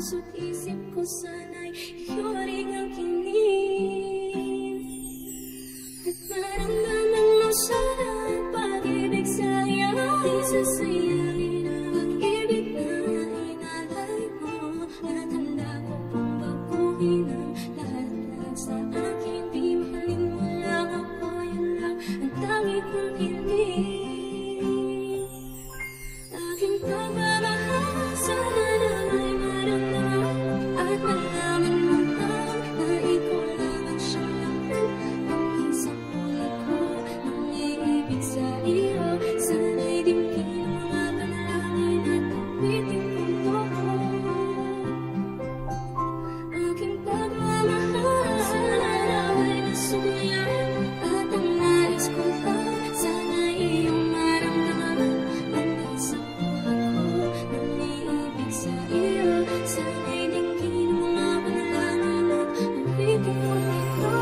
puso't isip ko sana'y iyong ang kinig. At maramdaman mo sana ang pag-ibig sa iyo. Isasayangin ang pag-ibig na inalay mo. At handa ko pong baguhin ang lahat-lahat sa akin. Di mahalin mo lang ako, yun lang ang tangi kong hiling. Aking pagmamahal, sana na may maramdaman at malaman mo lang na ikaw lang ang siyang laman. Ang isang pulat ko nang iibig sa iyo. Sana'y dinggin ang mga panalangin at awitin ko. Aking pagmamahal, sana na may nasuyan at ang nais ko lang, sana iyong maramdaman. Ang isang sa iyo, sana'y dinggin ang mga panalangin at awitin ko ito.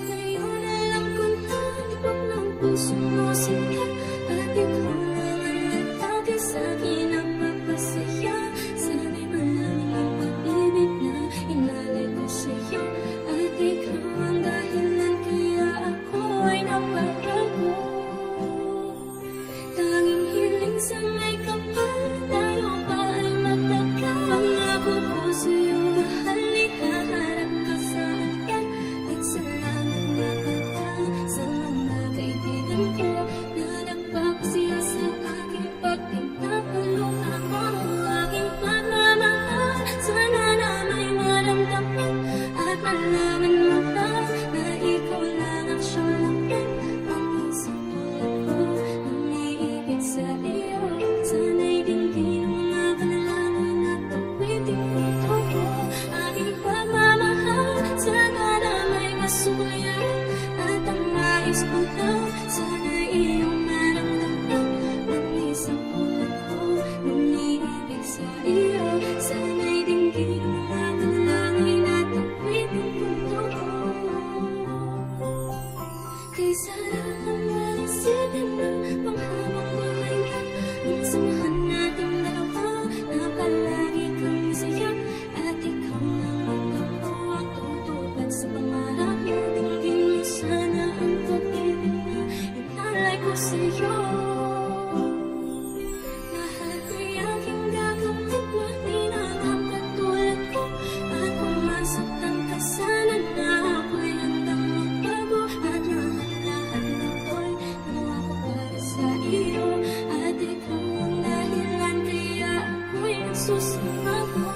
Ngayon alam ko na tibok ng puso mo sila at ikaw sa akin ang papasaya. Sana'y malaman ang pag-ibig na inalay ko sa'yo. At ikaw ang dahilan kaya ako ay naparago. Tanging hiling sa may kapal, tayo pa ay magtagal. Pangako ko sa'yo, mahal, ihaharap ka sa akin. At salamat na pala sa mga kaibigan ko na nagpapasaya sa akin pag pinapalungan mo ang aking pagmamahal. Sana na may maramdaman at malaman mo lang na ikaw lang ang siyang laman. Ang isang tulad ko nang iibig sa iyo. Sana'y dinggin ang mga panalangin at awitin ko ito. Aking pagmamahal, sana na may masuklayan at ang nais ko lang, sana iyong maramdaman. Ang isang tulad ko nang iibig sa iyo. Sana'y dinggin ang mga panalangin at awitin ko ito. Kay sarap naman isipin na panghabang buhay na nang samahan nating dalawa na palagi kang masaya. At ikaw lang ang ako at tutupad sa pangarap na dinggin mo sana ang pag-ibig na inalay ko sa'yo. Lahat ko'y aking gagawin, pati na ang katulad ko. At kung masaktan ka sana na ako'y handang magbago. At lahat-lahat nito'y ginawa ko para sa iyo. At ikaw ang dahilan kaya ako'y nagsusumago.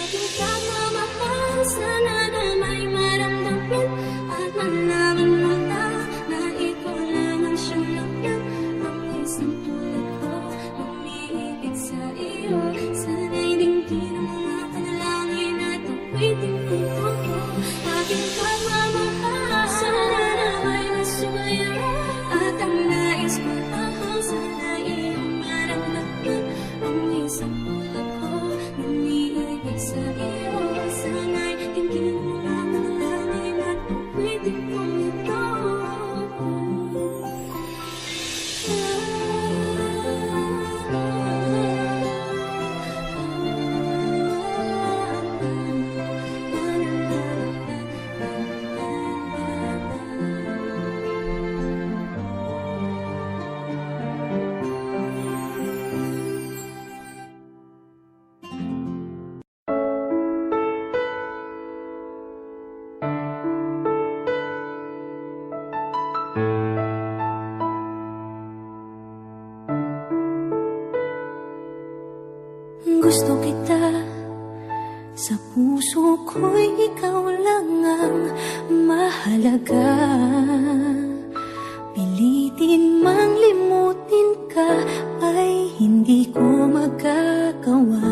Aking pagmamahal, sana na may maramdaman at malaman mo lang na ikaw lang ang siyang laman. Ang isang tulad ko nang iibig sa iyo. Sana'y dinggin ang mga panalangin at awitin ko ito. Aking pagmamahal, sana na may masuklayan at ang nais ko lang, sana iyong maramdaman. Ang isang tulad ko nang iibig sa iyo. Sana'y dinggin ang mga panalangin at awitin ko ito. Gusto kita, sa puso ko'y ikaw lang ang mahalaga. Pilitin mang limutin ka ay hindi ko magagawa.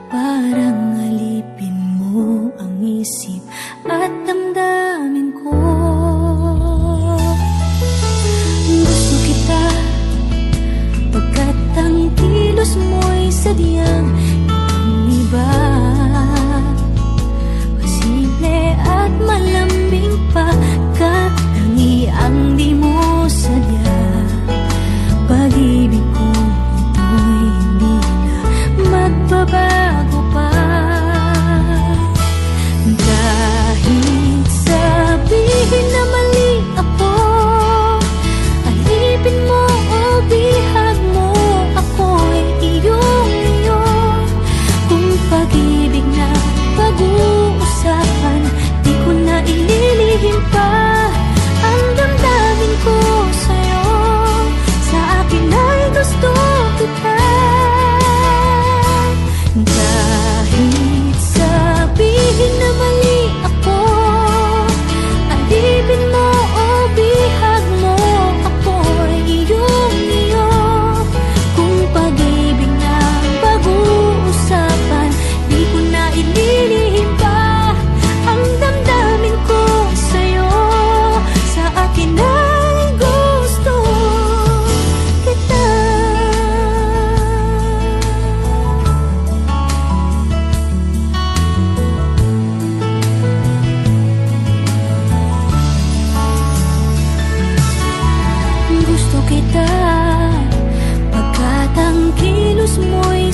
Parang alipin mo ang isip at damdamin ko. Gusto kita,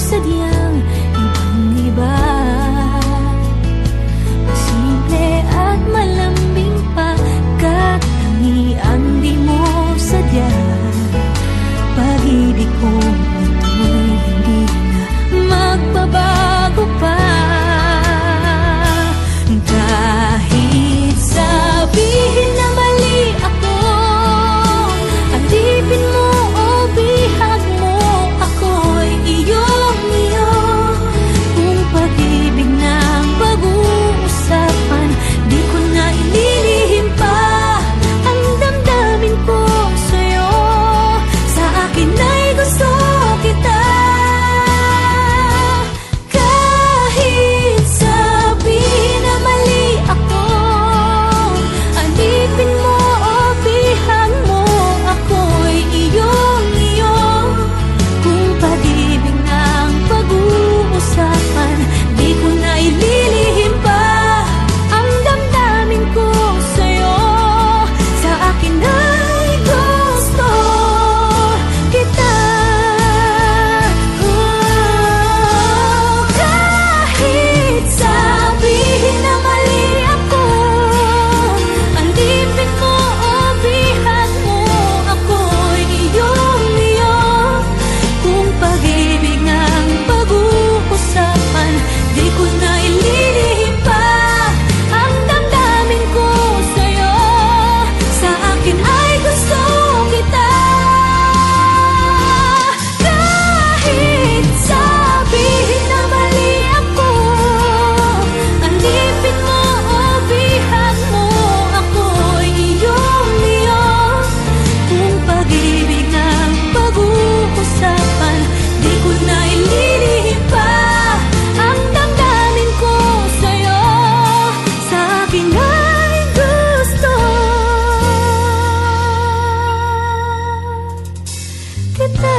sadyang ibang-iba. Simple at malambing pagkatangiang di mo sadya. Pag-ibig kong ito'y hindi na magbabago pa. Kahit sabihin na mali ako, alipin mo o bihag mo, ako'y iyong-iyo. Kung pag-ibig ng pag-uusapan, di ko na ililihim pa ang damdamin ko sa'yo. Sa akin ay gusto kita. Kahit sabihin na mali ako, alipin mo o bihag mo, ako'y iyong-iyo. Kung pag-ibig ng pag-uusapan, di ko na ililihim pa ang damdamin ko sa'yo. Sa akin ay gusto kita. Kahit sabihin na mali ako, alipin mo o bihag mo, ako'y iyong-iyo. Kung pag-ibig ng pag-uusapan, di ko na ililihim pa ang damdamin ko sa'yo. Sa akin ay gusto kita. Kahit sabihin na mali ako, alipin mo o bihag mo, ako'y iyong-iyo. Kung pag-ibig ng pag-uusapan, di ko na ililihim pa ang damdamin ko sa'yo. Sa akin ay gusto kita.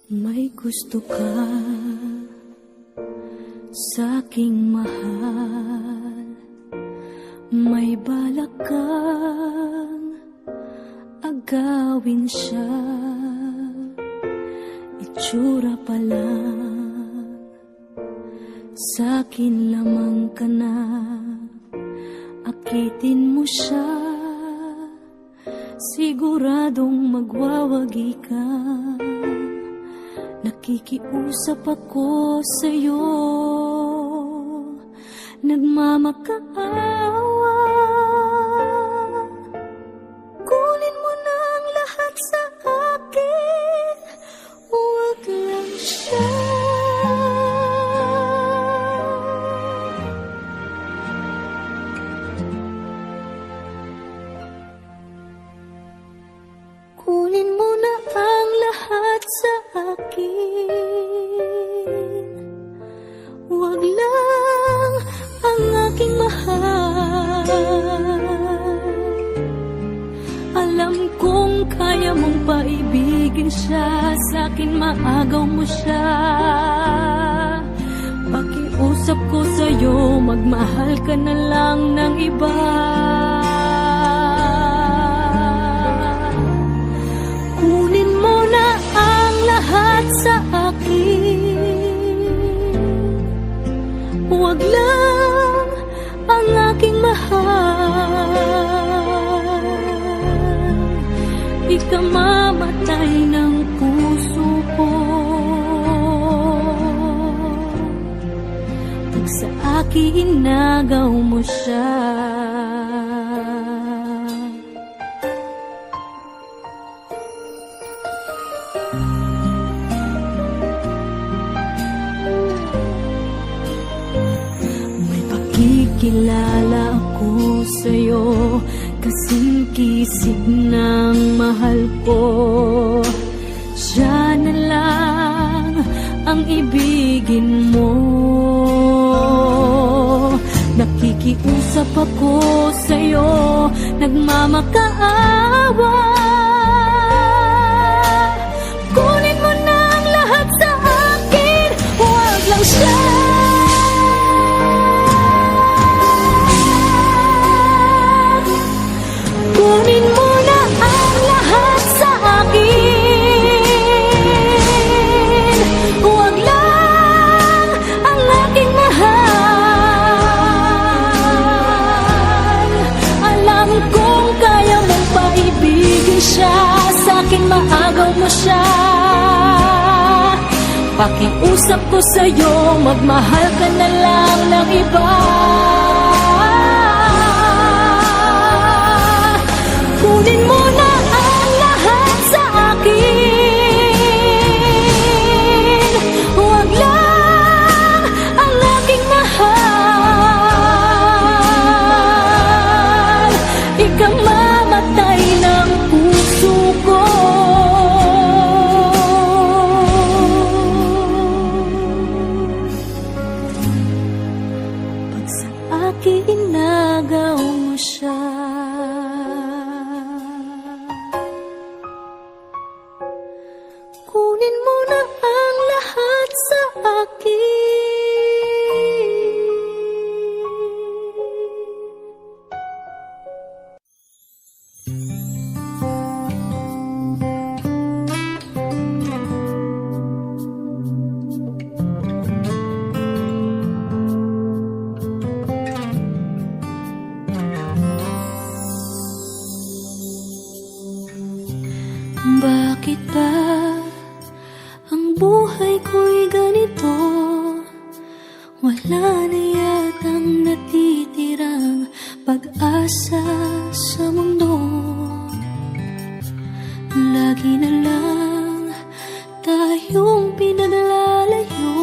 May gusto ka sa'king mahal, may balak kang agawin siya. Itsura pa lang, sa'kin lamang ka na, akitin mo siya. Siguradong magwawagi ka. Nakikiusap ako sa'yo, nagmamakaawa. Kunin mo na ang lahat sa akin, huwag lang siya. Kunin mo na ang lahat sa akin, huwag lang ang aking mahal. Alam kong kaya mong paibigin siya, sa'kin maagaw mo siya. Pakiusap ko sa'yo, magmahal ka na lang ng iba. Kunin mo na ang lahat sa akin, huwag lang ang aking mahal. Ikamamatay ng puso ko, pag sa akin inagaw mo siya. May pakikilala ako ako sa'yo, kasing kisig ng mahal ko. Siya na lang ang ibigin mo. Nakikiusap ako sa'yo, nagmamakaawa. Kunin mo na ang lahat sa akin, huwag lang siya. Kunin mo na ang lahat sa akin, huwag lang ang aking mahal. Alam kong kaya mong paibigin siya, sa akin maagaw mo siya. Pakiusap ko sa'yo, magmahal ka na lang ng iba. Kunin mo na ang lahat sa akin, huwag lang ang aking mahal. Ikamamatay ng puso ko. Pag sa akin inagaw mo siya. Kunin mo na ang lahat sa akin. Bakit ba ang buhay ko'y ganito? Wala na yatang natitirang pag-asa sa mundo. Lagi na lang tayong pinaglalayo.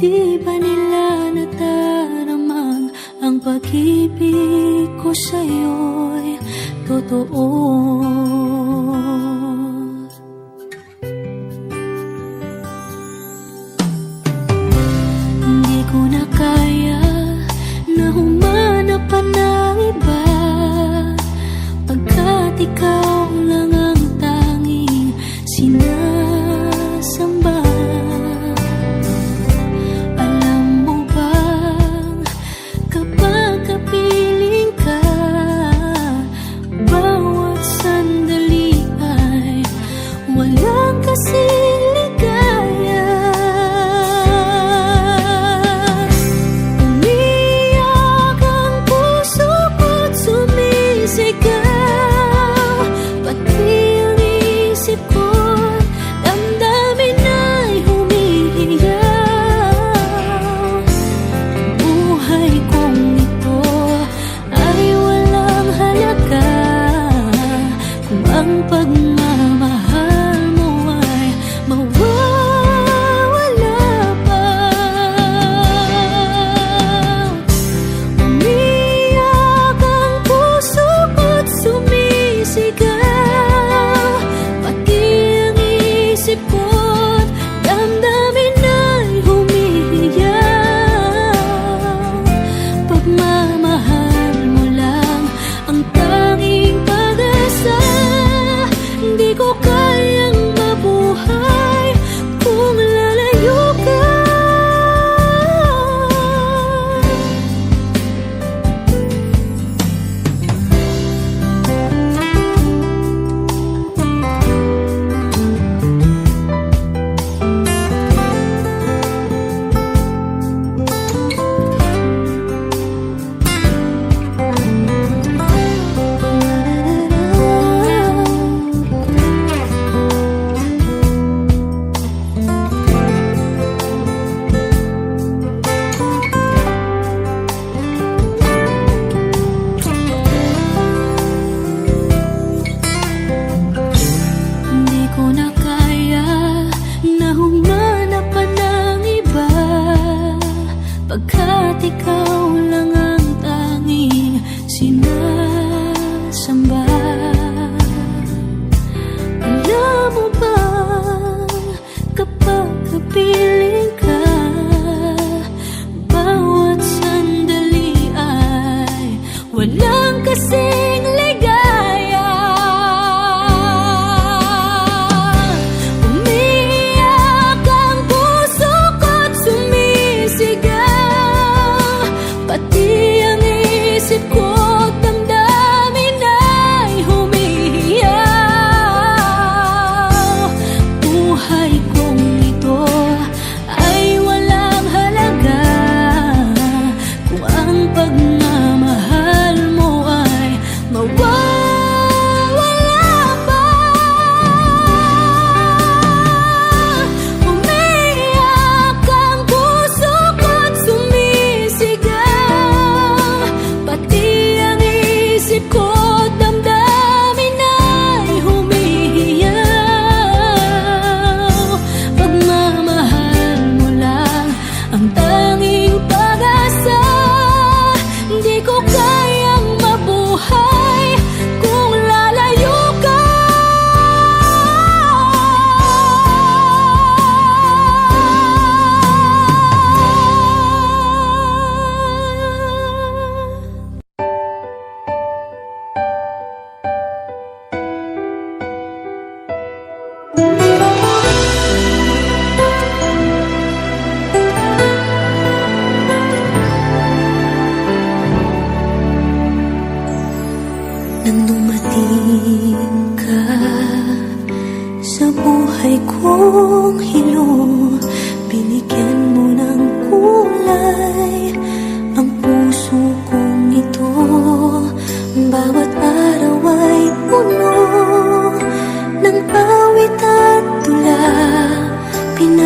Di ba nila nataramang ang pag-ibig ko sa'yo'y totoo? Hindi ko na kaya na humanap pa ng iba, pagkat ikaw lang ang tanging sinasamba. Alam mo bang kapag kapiling ka, bawat sandali ay walang kasing ligaya. Umiyak ang puso ko't sumisigaw,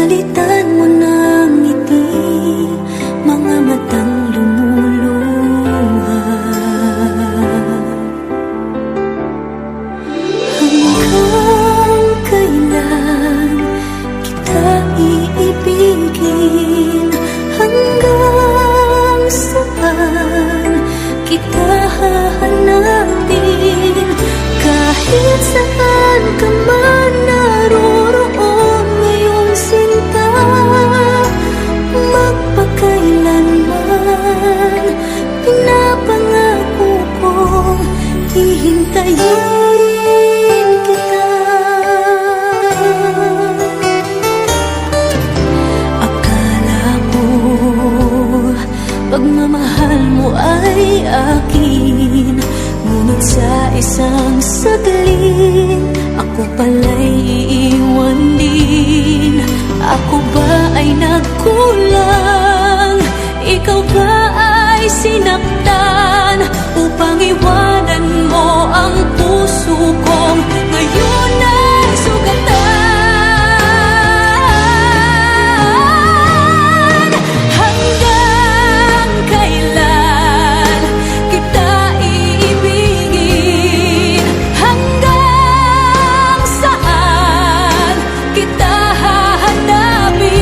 Palitan mo ng ngiti, mga matang lumuluha. Hanggang kailan kita iibigin? Hanggang saan kita hahanapin? Kahit saan ka man naroroon ngayong sinta, magpakailanman pinapangako kong hihintayin kita. Akala ko pagmamahal mo ay akin, ngunit sa isang saglit ako pala'y iiwan din. Ako ba ay nagkulang? Ikaw ba ay sinaktan upang iwanan mo ang puso kong ngayon ay sugatan? Hanggang kailan kita iibigin? Hanggang saan kita hahanapin?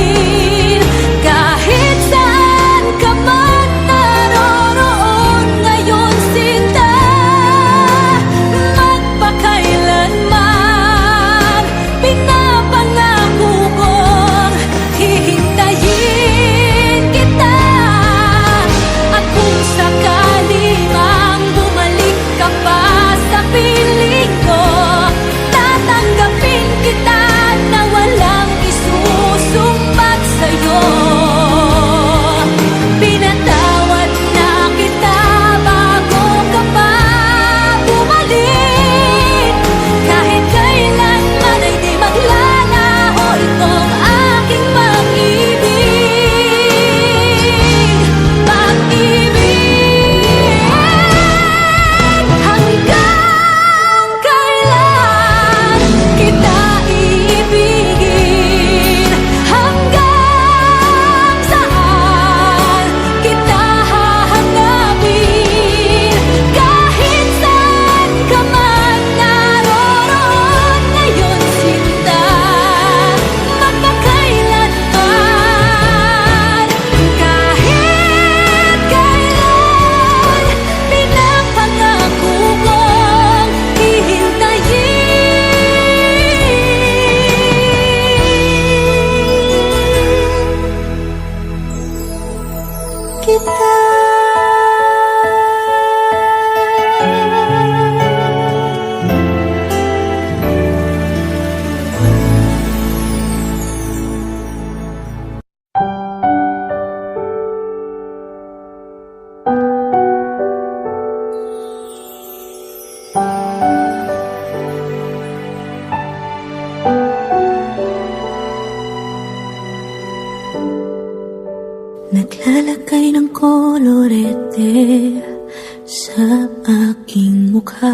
Kahit saan ka man naroroon ngayon sinta, magpakailanman pinapangako kong hihintayin kita. At kung sakali mang bumalik ka pa sa piling ko, tatanggapin kita na walang isusumbat sa'yo. Pinatawad na kita bago ka pa bumalik. Kahit kailanman ay di maglalaho itong aking pag-ibig. Pag-ibig. Hanggang kailan kita iibigin? Hanggang saan kita hahanapin? Kahit saan ka man naroroon ngayon sinta, magpakailanman. Kahit kailan pinapangako kong hihintayin kita. Naglalagay ng kolorete sa aking mukha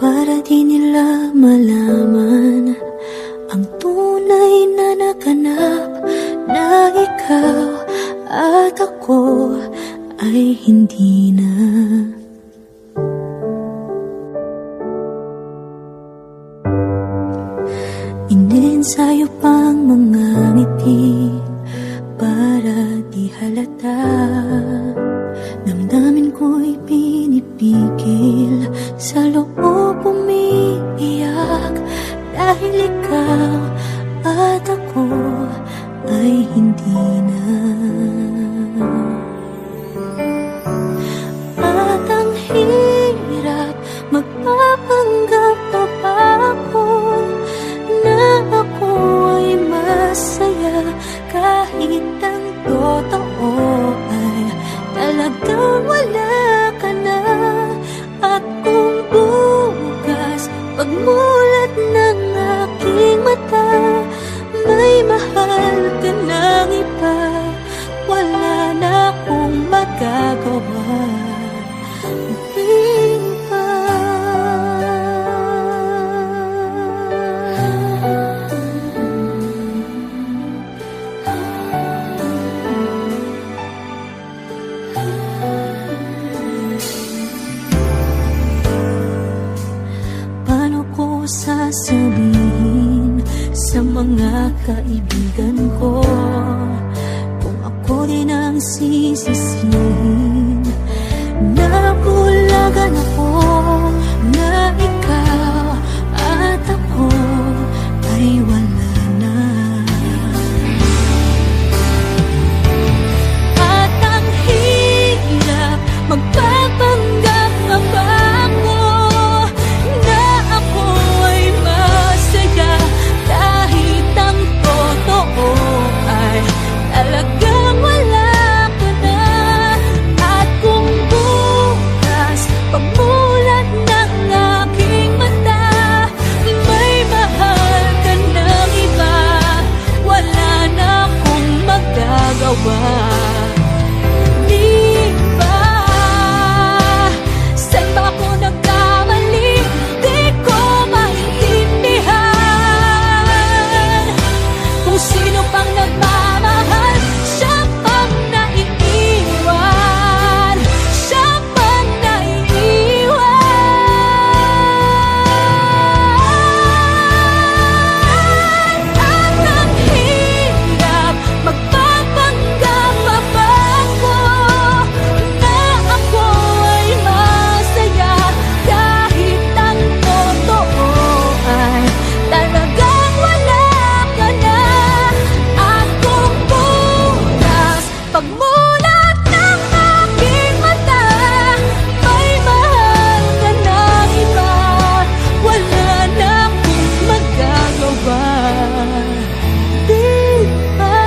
para di nila malaman ang tunay na naganap, na ikaw at ako ay hindi na. Iniensayo pang mga ngiti para di halata. Damdamin ko'y pinipigil, sa loob umiiyak, dahil ikaw at ako ay hindi na. At ang hirap, magpapanggap pa ba ako na ako ay masaya, kahit ang totoo ay talagang wala ka na. At kung bukas pagmulat ng aking mata mga kaibigan ko kung ako din ang sisisihin. Nabulagan ako na ikaw at ako ay wala na. At ang hirap magpapanggap pa ba ako na ako ay masaya kahit ang totoo ay talagang wala ka na. At kung bukas pagmulat ng aking mata may mahal ka ng iba, wala na akong magagawa. Di ba? Saan ba ako nagkamali? Di ko maintindihan. Kung sino pang nagmamahal, siya pang naiiwan. Siya pang naiiwan. At ang hirap magpapanggap pa ba ako na ako ay masaya kahit ang totoo ay talagang wala ka na. At kung bukas pagmulat ng aking mata may mahal ka ng iba, wala na akong magagawa. Di ba?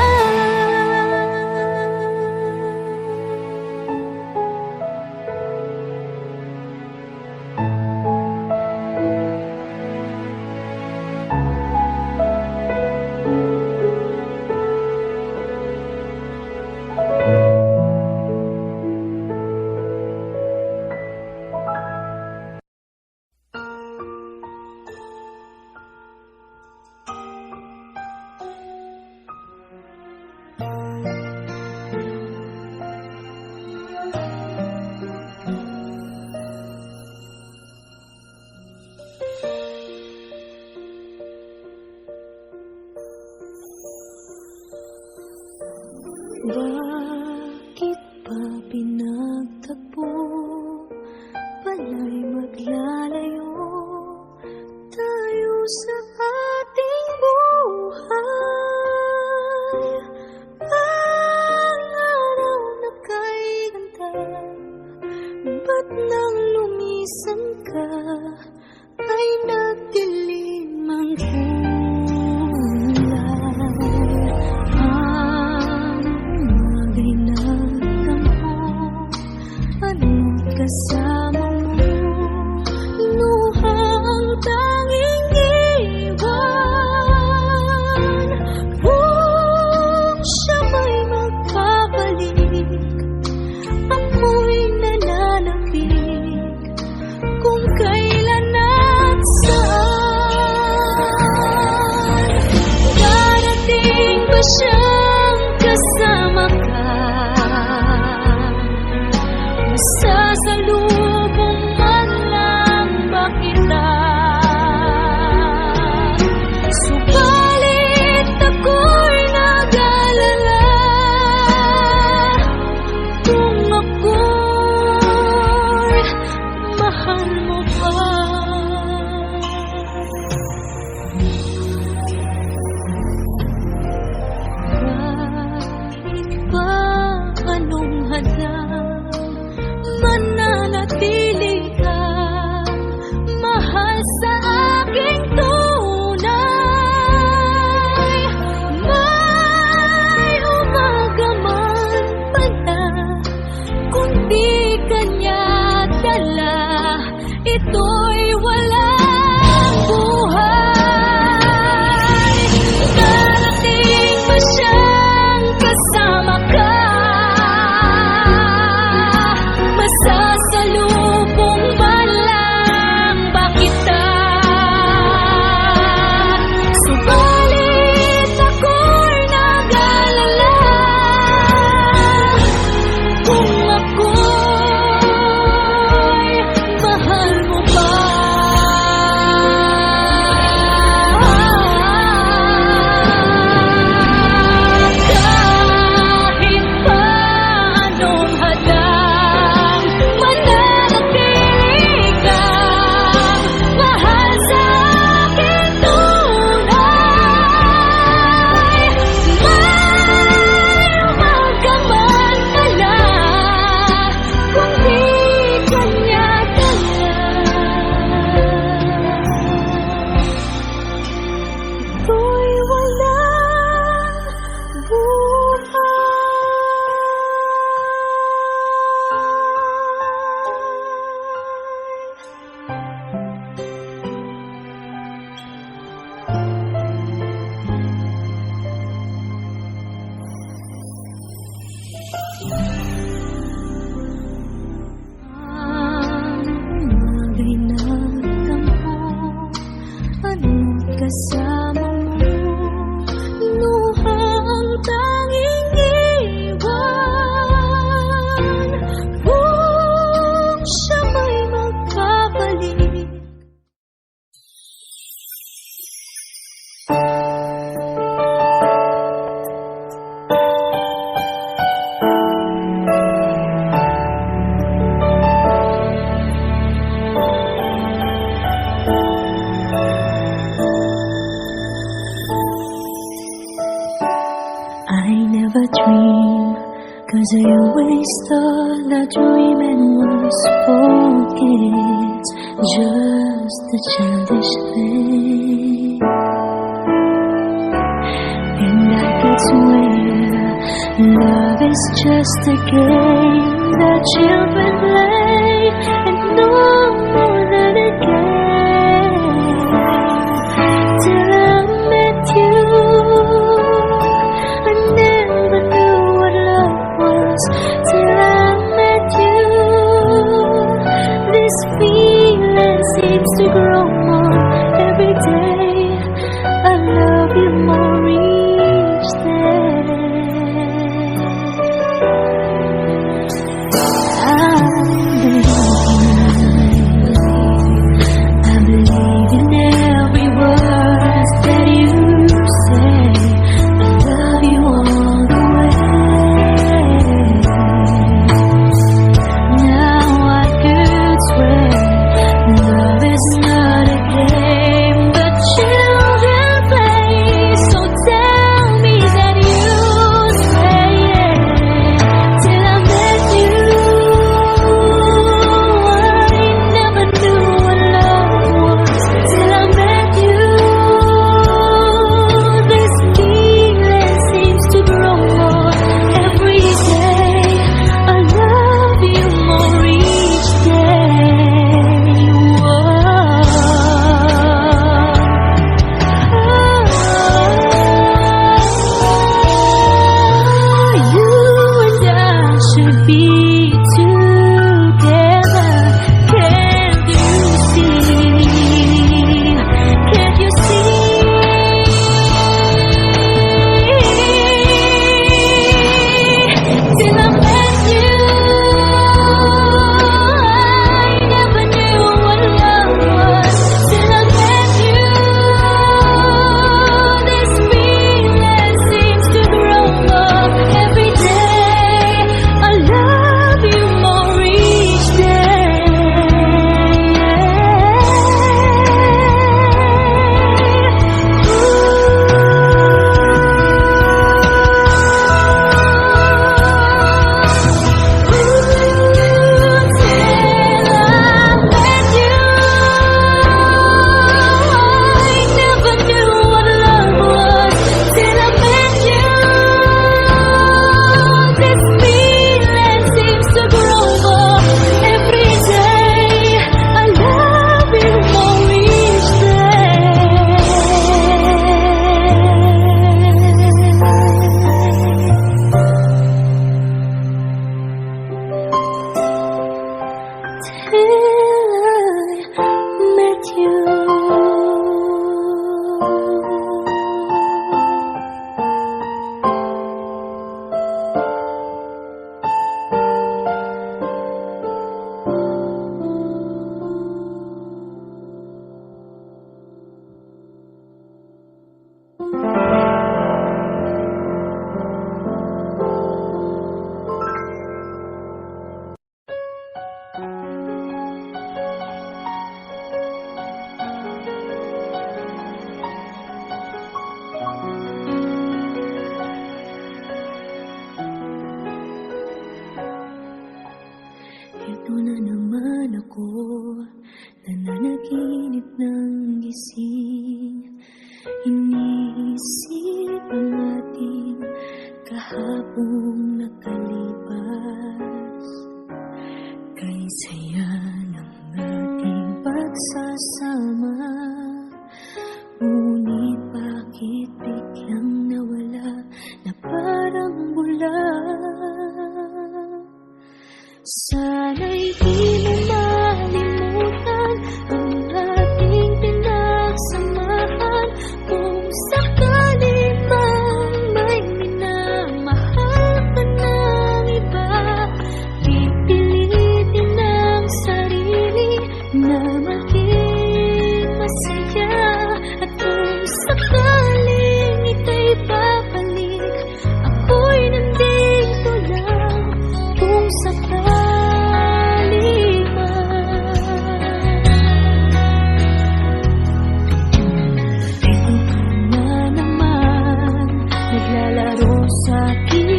Bakit ba pinagtagpo? Pala'y maglalayo tayo sa ating buhay. Ang araw na kay ganda, ba't nang lumisan ka ay nagdilim ang kulay. Ang maging have a dream, 'cause I always thought that dreaming was for kids, just a childish thing. And I could swear love is just a game that children play, and no more than a game. Till I met you, I never knew what love was. Till I met you, this feeling seems to grow more every day. I love you more each day. I believe in every word that you say. I love you all the way. Now I could swear love is not a game that children play. So tell me that you stay. Till I met you, I never knew what love was. Till I met you, this feeling seems to grow more every day. I love you more each day. You and I should be together. Can't you see? Can't you see? Till I met you, I never knew what love was. Till I met you, this feeling seems to grow more every day. I love you more each day. Ito na naman ako, nananaginip ng gising. Iniisip ang ating kahapong nakalipas. Kay saya ng ating pagsasama, ngunit bakit biglang nawala na parang bula? Sana'y di mo malimutan ang ating pinagsamahan. Kung sakali mang may minamahal ka ng iba, pipilitin ang sarili na maging masaya. At kung sakaling ika'y babalik, ako'y nandito lang. Kung sakali man, ito ka na naman, naglalaro sa akin.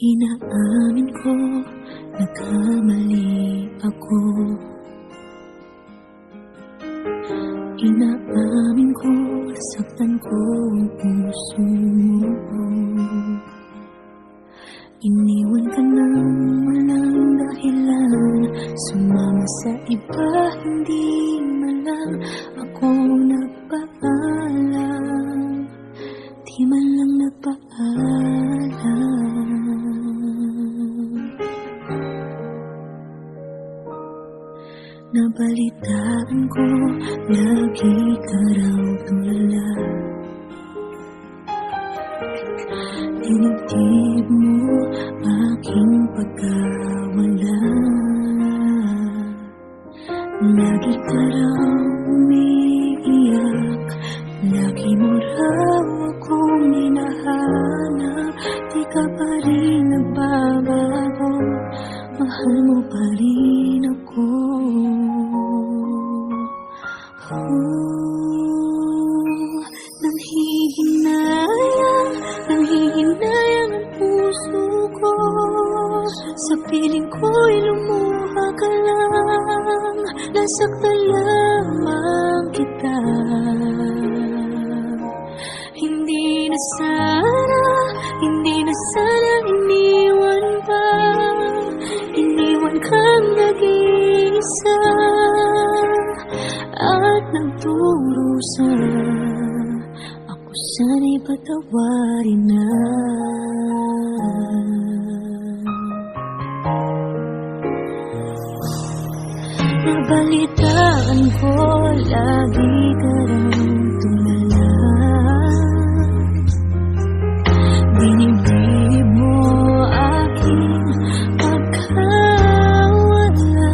Inaamin ko, nagkamali ako. Inaamin ko, saktan ko ang puso mo. Iniwan ka nang walang dahilan, sumama sa iba, hindi man lang ako nagpaalam. Di man lang nagpaalam. Nabalitaan ko, lagi ka raw tulala. Dinibdib mo aking pagkawala. Lagi ka raw umiiyak, lagi mo raw akong hinahanap. Di ka pa rin nagbabago, mahal mo pa rin ako. Nanghihinayang ang puso ko, sa piling ko'y lumuha ka lang, nasaktan lamang kita. Hindi na sana iniwan pa, iniwan kang nag-iisa, at nagdurusa. Ako sana'y patawarin na. Nabalitaan ko, lagi ka raw tulala. Dinibdib mo aking pagkawala.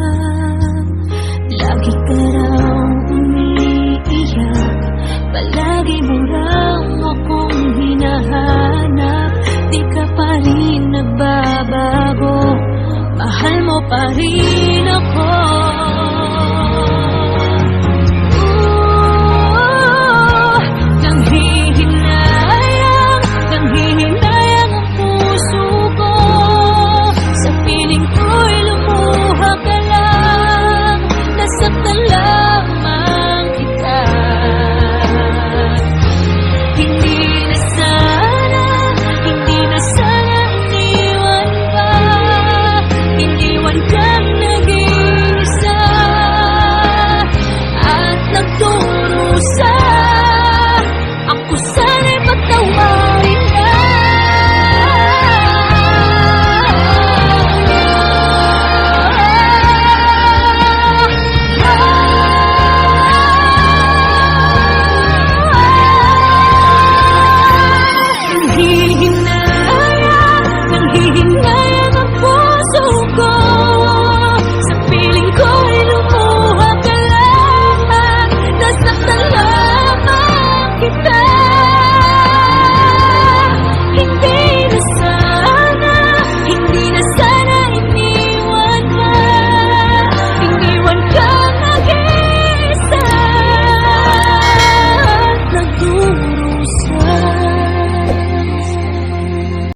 Lagi ka raw umiiyak, palagi mo raw akong hinahanap. Di ka pa rin nagbabago, mahal mo pa rin